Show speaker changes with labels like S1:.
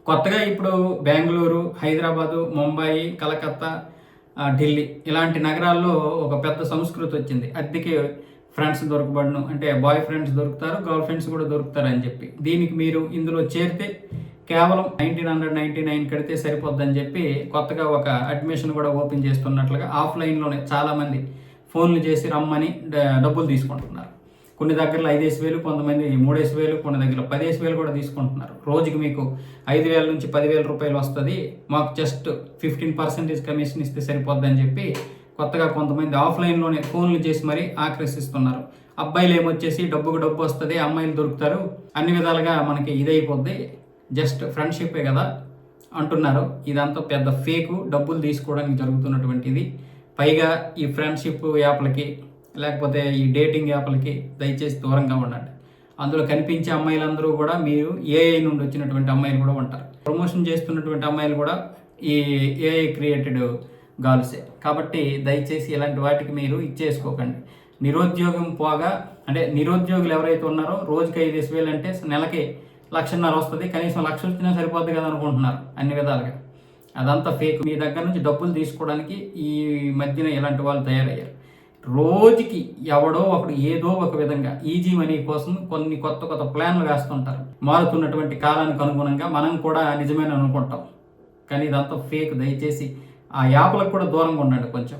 S1: కొత్తగా ఇప్పుడు బెంగళూరు, హైదరాబాదు, ముంబాయి, కలకత్తా, ఢిల్లీ ఇలాంటి నగరాల్లో ఒక పెద్ద సంస్కృతి వచ్చింది. అద్దెకి ఫ్రెండ్స్ దొరకబడను, అంటే బాయ్ ఫ్రెండ్స్ దొరుకుతారు, గర్ల్ ఫ్రెండ్స్ కూడా దొరుకుతారు అని చెప్పి. దీనికి మీరు ఇందులో చేరితే కేవలం 1999 కడితే సరిపోద్దని చెప్పి కొత్తగా ఒక అడ్మిషన్ కూడా ఓపెన్ చేస్తున్నట్లుగా ఆఫ్లైన్లోనే చాలామంది ఫోన్లు చేసి రమ్మని డబ్బులు తీసుకుంటున్నారు. కొన్ని దగ్గరలో 5,000, కొంతమంది 3,000, కొన్ని దగ్గర 10,000 కూడా తీసుకుంటున్నారు. రోజుకి మీకు 5,000 నుంచి 10,000 రూపాయలు వస్తుంది, మాకు జస్ట్ 15% కమిషన్ ఇస్తే సరిపోద్దని చెప్పి కొత్తగా కొంతమంది ఆఫ్లైన్లోనే ఫోన్లు చేసి మరీ ఆకర్షిస్తున్నారు. అబ్బాయిలు ఏమొచ్చేసి డబ్బుకు డబ్బు వస్తుంది, అమ్మాయిలు దొరుకుతారు, అన్ని విధాలుగా మనకి ఇదైపోద్ది, జస్ట్ ఫ్రెండ్షిప్పే కదా అంటున్నారు. ఇదంతా పెద్ద ఫేకు, డబ్బులు తీసుకోవడానికి జరుగుతున్నటువంటిది. పైగా ఈ ఫ్రెండ్షిప్ యాప్లకి లేకపోతే ఈ డేటింగ్ యాప్లకి దయచేసి దూరంగా ఉండండి. అందులో కనిపించే అమ్మాయిలందరూ కూడా మీరు ఏఐ నుండి వచ్చినటువంటి అమ్మాయిలు కూడా ఉంటారు. ప్రమోషన్ చేస్తున్నటువంటి అమ్మాయిలు కూడా ఈ ఏఐ క్రియేటెడ్ గర్ల్సే. కాబట్టి దయచేసి ఇలాంటి వాటికి మీరు ఇచ్చేసుకోకండి. నిరుద్యోగం పోగా, అంటే నిరుద్యోగులు ఎవరైతే ఉన్నారో రోజుకి 5,000 అంటే నెలకి 1,50,000 వస్తుంది, కనీసం 1,00,000 వచ్చినా సరిపోద్ది కదా అనుకుంటున్నారు అన్ని విధాలుగా. అదంతా ఫేక్. మీ దగ్గర నుంచి డబ్బులు తీసుకోవడానికి ఈ మధ్యన ఇలాంటి వాళ్ళు తయారయ్యారు. రోజుకి ఎవడో ఒకడు ఏదో ఒక విధంగా ఈజీ మనీ కోసం కొన్ని కొత్త కొత్త ప్లాన్లు వేస్తుంటారు. మారుతున్నటువంటి కాలానికి అనుగుణంగా మనం కూడా నిజమేనని అనుకుంటాం, కానీ ఇదంతా ఫేక్. దయచేసి ఆ యాప్లకు కూడా దూరంగా ఉండండి కొంచెం.